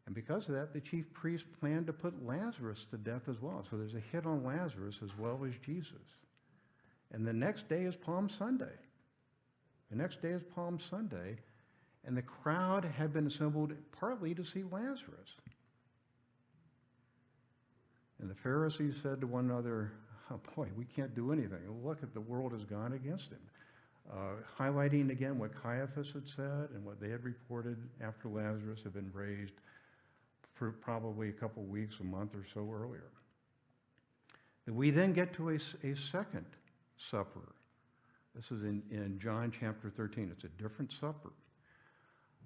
And because of that, the chief priest planned to put Lazarus to death as well. So there's a hit on Lazarus as well as Jesus. And the next day is Palm Sunday. The next day is Palm Sunday, and the crowd had been assembled partly to see Lazarus. And the Pharisees said to one another, oh boy, we can't do anything. Look at the world has gone against him. Highlighting again what Caiaphas had said and what they had reported after Lazarus had been raised for probably a couple weeks, a month or so earlier. And we then get to a second supper. This is in John chapter 13. It's a different supper.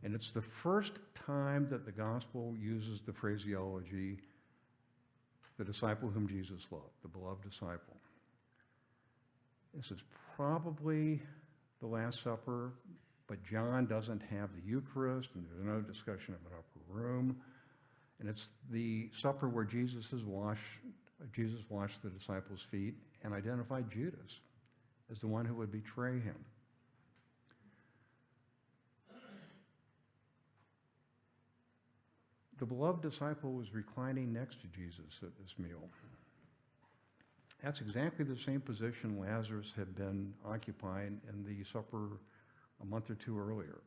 And it's the first time that the gospel uses the phraseology, the disciple whom Jesus loved, the beloved disciple. This is probably the Last Supper, but John doesn't have the Eucharist, and there's no discussion of an upper room. And it's the supper where Jesus washed the disciples' feet and identified Judas as the one who would betray him. The beloved disciple was reclining next to Jesus at this meal. That's exactly the same position Lazarus had been occupying in the supper a month or two earlier.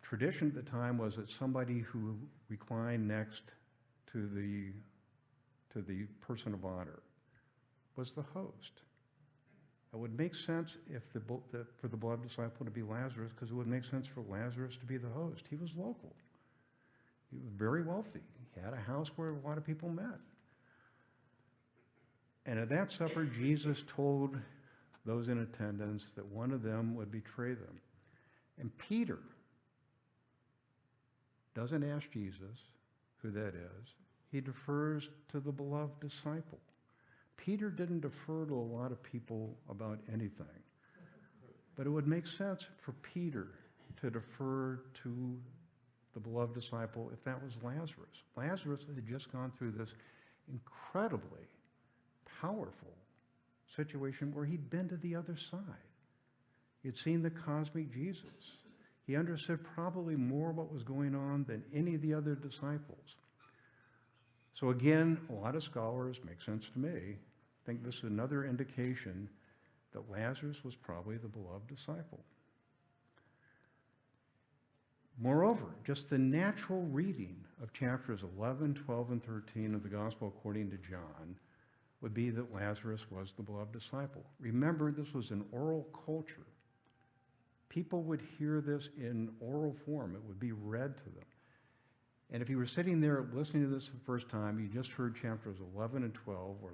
Tradition at the time was that somebody who reclined next to the person of honor was the host. It would make sense for the beloved disciple to be Lazarus, because it would make sense for Lazarus to be the host. He was local. He was very wealthy. He had a house where a lot of people met. And at that supper, Jesus told those in attendance that one of them would betray them. And Peter doesn't ask Jesus who that is. He defers to the beloved disciple. Peter didn't defer to a lot of people about anything. But it would make sense for Peter to defer to the beloved disciple if that was Lazarus. Lazarus had just gone through this incredibly powerful situation where he'd been to the other side. He'd seen the cosmic Jesus. He understood probably more what was going on than any of the other disciples. So again, a lot of scholars, makes sense to me, think this is another indication that Lazarus was probably the beloved disciple. Moreover, just the natural reading of chapters 11, 12, and 13 of the Gospel according to John would be that Lazarus was the beloved disciple. Remember, this was an oral culture. People would hear this in oral form. It would be read to them. And if you were sitting there listening to this the first time, you just heard chapters 11 and 12, where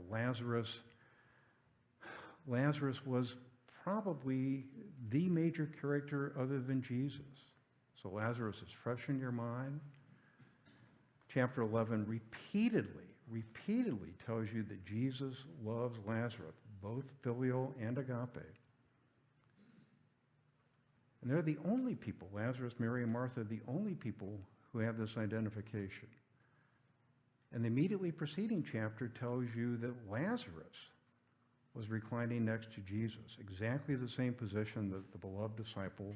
Lazarus was probably the major character other than Jesus. So Lazarus is fresh in your mind. Chapter 11 repeatedly tells you that Jesus loves Lazarus, both filial and agape. And they're the only people, Lazarus, Mary, and Martha, the only people who have this identification. And the immediately preceding chapter tells you that Lazarus was reclining next to Jesus, exactly the same position that the beloved disciple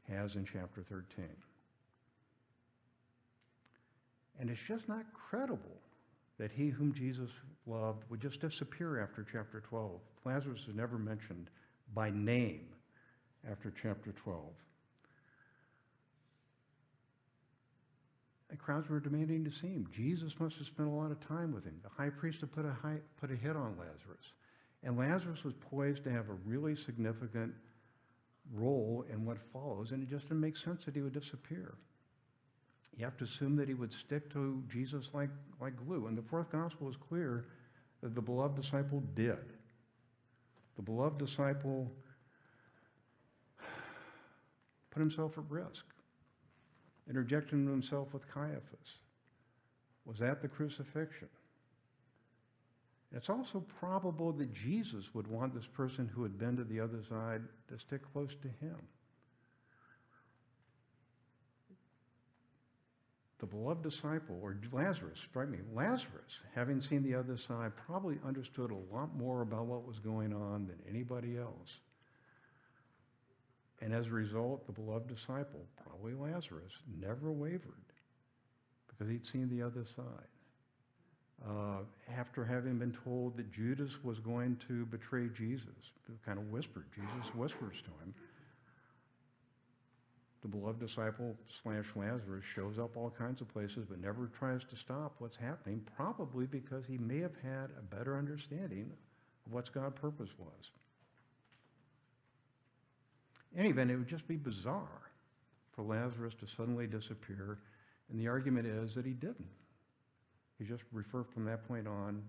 has in chapter 13. And it's just not credible that he whom Jesus loved would just disappear after chapter 12. Lazarus is never mentioned by name after chapter 12. The crowds were demanding to see him. Jesus must have spent a lot of time with him. The high priest had put a hit on Lazarus. And Lazarus was poised to have a really significant role in what follows, and it just didn't make sense that he would disappear. You have to assume that he would stick to Jesus like glue. And the fourth gospel is clear that the beloved disciple did. The beloved disciple put himself at risk, interjecting himself with Caiaphas, was at the crucifixion. It's also probable that Jesus would want this person who had been to the other side to stick close to him. The beloved disciple, or Lazarus, having seen the other side, probably understood a lot more about what was going on than anybody else. And as a result, the beloved disciple, probably Lazarus, never wavered because he'd seen the other side. After having been told that Judas was going to betray Jesus, kind of whispered, Jesus whispers to him, the beloved disciple / Lazarus shows up all kinds of places but never tries to stop what's happening, probably because he may have had a better understanding of what God's purpose was. In any event, it would just be bizarre for Lazarus to suddenly disappear, and the argument is that he didn't. He just referred from that point on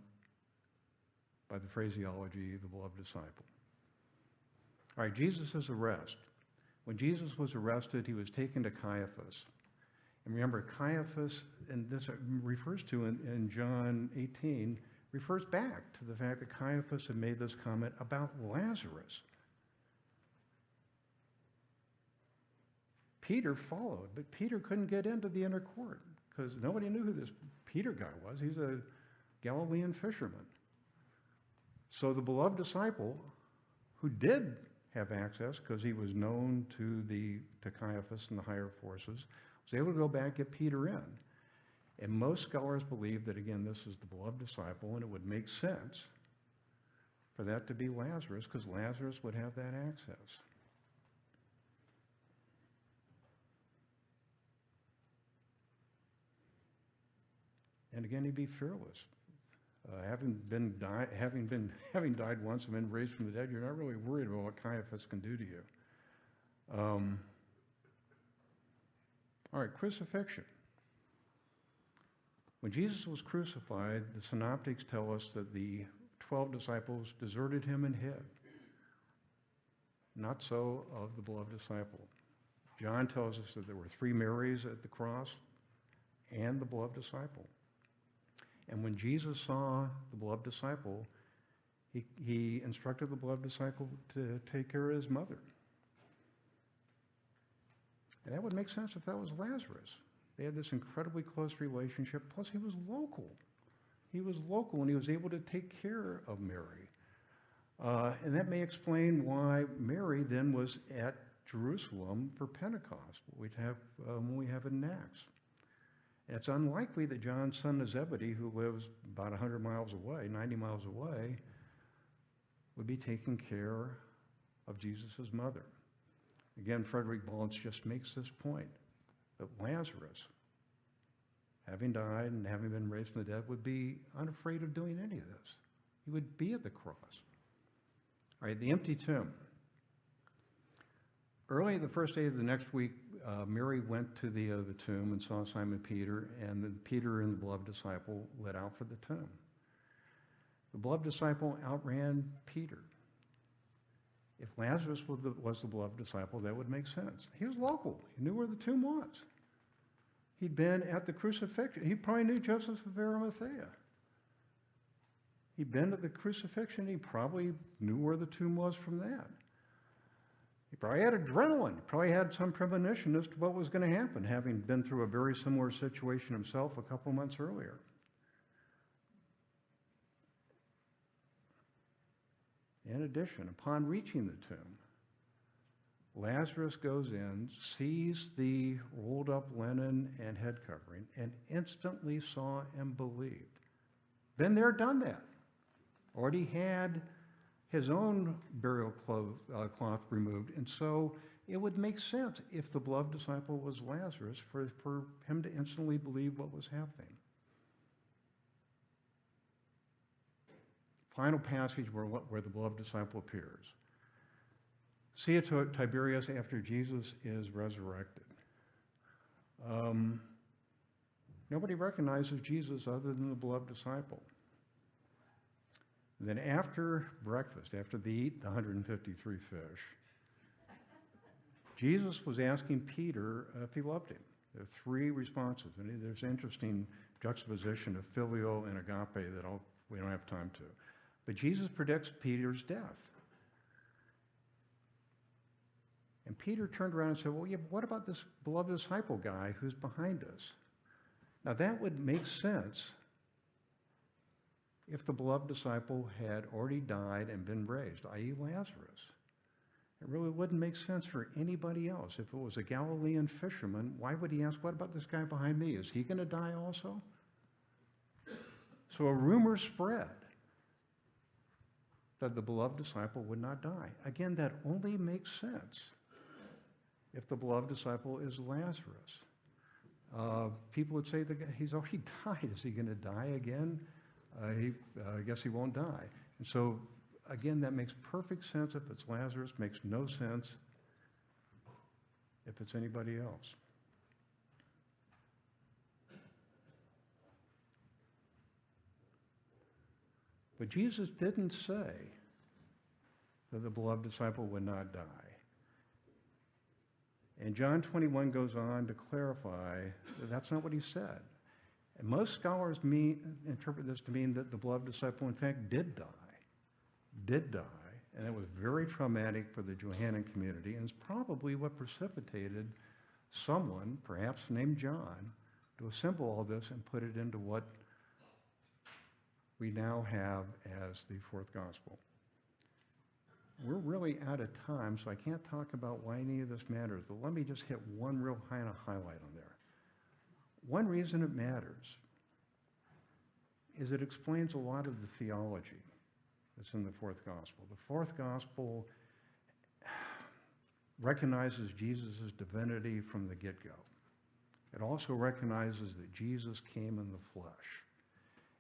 by the phraseology, the beloved disciple. All right, Jesus' arrest. When Jesus was arrested, he was taken to Caiaphas. And remember, Caiaphas, and this refers to in John 18, refers back to the fact that Caiaphas had made this comment about Lazarus. Peter followed, but Peter couldn't get into the inner court because nobody knew who this Peter guy was. He's a Galilean fisherman. So the beloved disciple, who did have access because he was known to Caiaphas and the higher forces, was able to go back and get Peter in. And most scholars believe that, again, this is the beloved disciple, and it would make sense for that to be Lazarus because Lazarus would have that access. And again, he'd be fearless. Having died once and been raised from the dead, you're not really worried about what Caiaphas can do to you. All right, crucifixion. When Jesus was crucified, the synoptics tell us that the 12 disciples deserted him and hid. Not so of the beloved disciple. John tells us that there were 3 Marys at the cross and the beloved disciple. And when Jesus saw the beloved disciple, he instructed the beloved disciple to take care of his mother. And that would make sense if that was Lazarus. They had this incredibly close relationship, plus he was local. He was local and he was able to take care of Mary. And that may explain why Mary then was at Jerusalem for Pentecost, when we have in Acts. It's unlikely that John's son Zebedee, who lives about 100 miles away, 90 miles away, would be taking care of Jesus' mother. Again, Frederick Balch just makes this point, that Lazarus, having died and having been raised from the dead, would be unafraid of doing any of this. He would be at the cross. All right, the empty tomb. Early the first day of the next week, Mary went to the tomb and saw Simon Peter, and then Peter and the beloved disciple let out for the tomb. The beloved disciple outran Peter. If Lazarus was the beloved disciple, that would make sense. He was local. He knew where the tomb was. He'd been at the crucifixion. He probably knew Joseph of Arimathea. He'd been to the crucifixion. He probably knew where the tomb was from that. He probably had adrenaline. He probably had some premonition as to what was going to happen, having been through a very similar situation himself a couple months earlier. In addition, upon reaching the tomb, Lazarus goes in, sees the rolled up linen and head covering, and instantly saw and believed. Been there, done that. Already had his own burial cloth removed, and so it would make sense if the beloved disciple was Lazarus for him to instantly believe what was happening. Final passage where the beloved disciple appears. Sea of Tiberias after Jesus is resurrected. Nobody recognizes Jesus other than the beloved disciple. Then after breakfast, after they eat the 153 fish, Jesus was asking Peter if he loved him. There are three responses. And there's an interesting juxtaposition of filial and agape that we don't have time to. But Jesus predicts Peter's death. And Peter turned around and said, well, yeah, but what about this beloved disciple guy who's behind us? Now that would make sense if the beloved disciple had already died and been raised, i.e. Lazarus. It really wouldn't make sense for anybody else. If it was a Galilean fisherman, why would he ask, what about this guy behind me? Is he going to die also? So a rumor spread that the beloved disciple would not die. Again, that only makes sense if the beloved disciple is Lazarus. People would say, he's already died. Is he going to die again? I guess he won't die. And so, again, that makes perfect sense if it's Lazarus, makes no sense if it's anybody else. But Jesus didn't say that the beloved disciple would not die. And John 21 goes on to clarify that that's not what he said. And most scholars interpret this to mean that the beloved disciple, in fact, did die, and it was very traumatic for the Johannine community, and it's probably what precipitated someone, perhaps named John, to assemble all this and put it into what we now have as the fourth gospel. We're really out of time, so I can't talk about why any of this matters, but let me just hit one real kind of highlight on there. One reason it matters is it explains a lot of the theology that's in the fourth gospel. The fourth gospel recognizes Jesus' divinity from the get-go. It also recognizes that Jesus came in the flesh.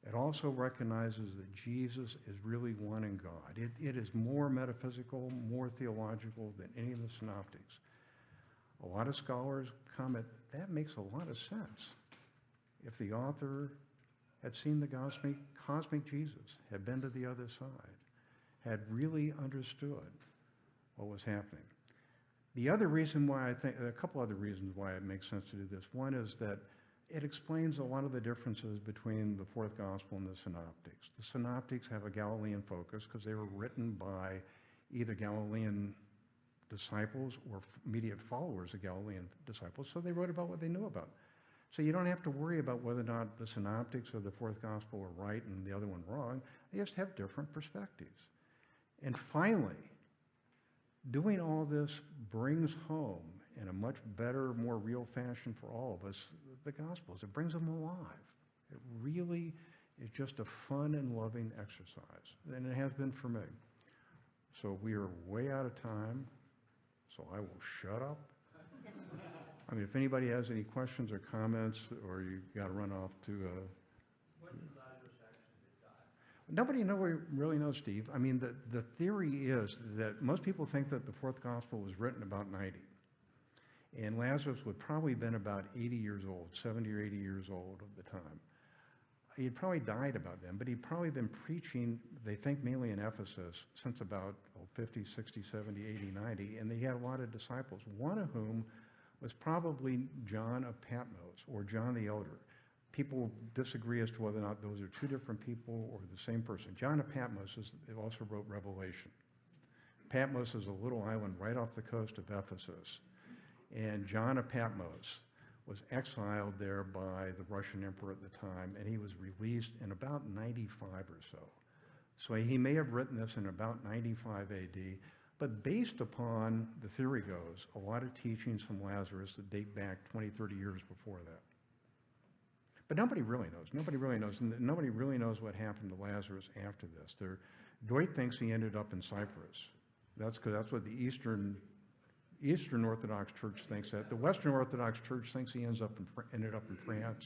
It also recognizes that Jesus is really one in God. It is more metaphysical, more theological than any of the synoptics. A lot of scholars comment, that makes a lot of sense. If the author had seen the cosmic Jesus, had been to the other side, had really understood what was happening. The other reason why a couple other reasons why it makes sense to do this. One is that it explains a lot of the differences between the fourth gospel and the synoptics. The synoptics have a Galilean focus because they were written by either Galilean disciples or immediate followers of Galilean disciples, so they wrote about what they knew about. So you don't have to worry about whether or not the synoptics or the fourth gospel are right and the other one wrong. They just have different perspectives. And finally, doing all this brings home in a much better, more real fashion for all of us the Gospels. It brings them alive. It really is just a fun and loving exercise, and it has been for me. So we are way out of time, so I will shut up. I mean, if anybody has any questions or comments, or you got to run off to... When did Lazarus actually die? Nobody really knows, Steve. I mean, the theory is that most people think that the fourth gospel was written about 90. And Lazarus would probably have been about 80 years old, 70 or 80 years old at the time. He had probably died about then, but he'd probably been preaching, they think mainly in Ephesus, since about 50, 60, 70, 80, 90, and he had a lot of disciples, one of whom was probably John of Patmos, or John the Elder. People disagree as to whether or not those are two different people or the same person. John of Patmos also wrote Revelation. Patmos is a little island right off the coast of Ephesus. And John of Patmos was exiled there by the Russian emperor at the time, and he was released in about 95 or so. So he may have written this in about 95 AD, but based upon, the theory goes, a lot of teachings from Lazarus that date back 20, 30 years before that. But nobody really knows. Nobody really knows. And nobody really knows what happened to Lazarus after this. Doyt thinks he ended up in Cyprus. That's what the Eastern Orthodox Church thinks that. The Western Orthodox Church thinks he ended up in France.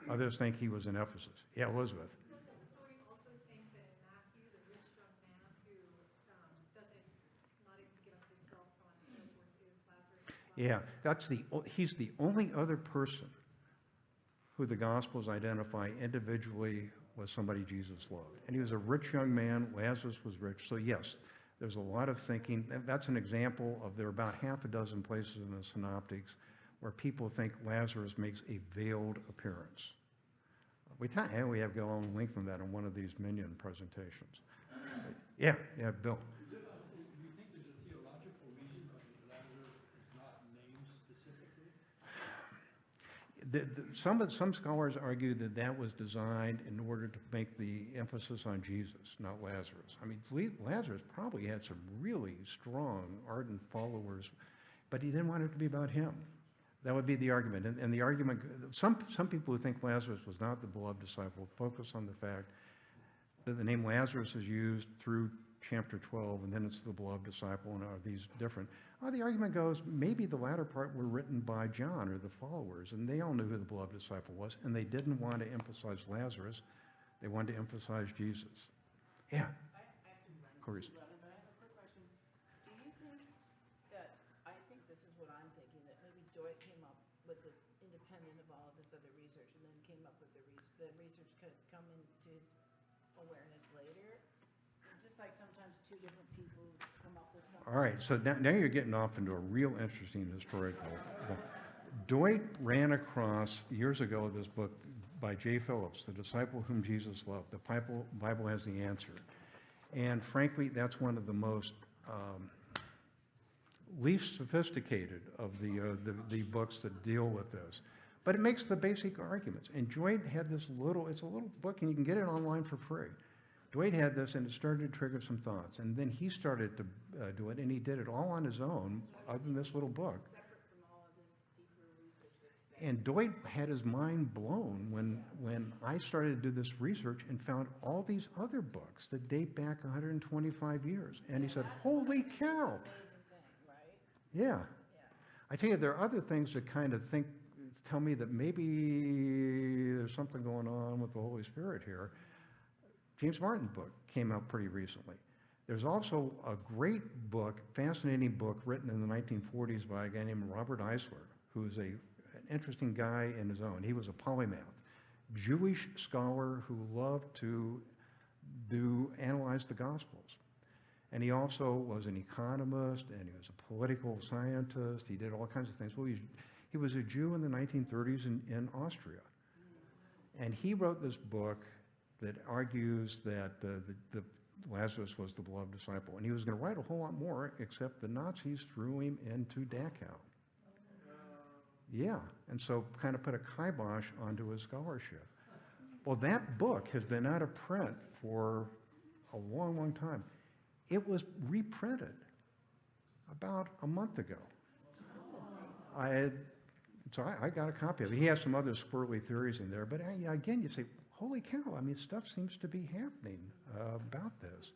Others think he was in Ephesus. Yeah, Elizabeth. Doesn't Doyt also think that in Matthew, the rich young man who not able to get up to his wealth, so on and so forth, is Lazarus as well? Yeah, he's the only other person who the Gospels identify individually was somebody Jesus loved. And he was a rich young man. Lazarus was rich. So yes, there's a lot of thinking. That's an example of, there are about half a dozen places in the Synoptics where people think Lazarus makes a veiled appearance. And we have gone on length on that in one of these minion presentations. Yeah, Bill. Do you think there's a theological reason why Lazarus is not named specifically? Some scholars argue that that was designed in order to make the emphasis on Jesus, not Lazarus. I mean, Lazarus probably had some really strong, ardent followers, but he didn't want it to be about him. That would be the argument. And the argument, some people who think Lazarus was not the beloved disciple focus on the fact that the name Lazarus is used through chapter 12, and then it's the beloved disciple, and are these different? The argument goes, maybe the latter part were written by John or the followers, and they all knew who the beloved disciple was, and they didn't want to emphasize Lazarus. They wanted to emphasize Jesus. Yeah. Corey. I have a quick question. Do you think that, I think this is what I'm thinking, that maybe Doyt came up with this independent of all of this other research, and then came up with the research has come into his awareness later? Just like sometimes two different people come up with something. All right, so now you're getting off into a real interesting historical. Doyt ran across years ago this book by J. Phillips, The Disciple Whom Jesus Loved. The Bible Has the Answer. And frankly, that's one of the most least sophisticated of the books that deal with this. But it makes the basic arguments. And Doyt had this it's a little book, and you can get it online for free. Doyt had this, and it started to trigger some thoughts. And then he started to do it, and he did it all on his own, other than this little book. Separate from all of this deeper research. And Doyt had his mind blown when I started to do this research and found all these other books that date back 125 years. And he said, holy cow. Amazing thing, right? Yeah. Yeah. I tell you, there are other things that kind of tell me that maybe there's something going on with the Holy Spirit here. James Martin's book came out pretty recently. There's also a great book, fascinating book, written in the 1940s by a guy named Robert Eisler, who's an interesting guy in his own. He was a polymath, Jewish scholar who loved to analyze the Gospels. And he also was an economist, and he was a political scientist. He did all kinds of things. Well, he was a Jew in the 1930s in Austria. And he wrote this book that argues that the Lazarus was the beloved disciple. And he was going to write a whole lot more, except the Nazis threw him into Dachau. Yeah, and so kind of put a kibosh onto his scholarship. Well, that book has been out of print for a long, long time. It was reprinted about a month ago. So I got a copy of it. He has some other squirrely theories in there, but again, you say, holy cow, I mean, stuff seems to be happening about this.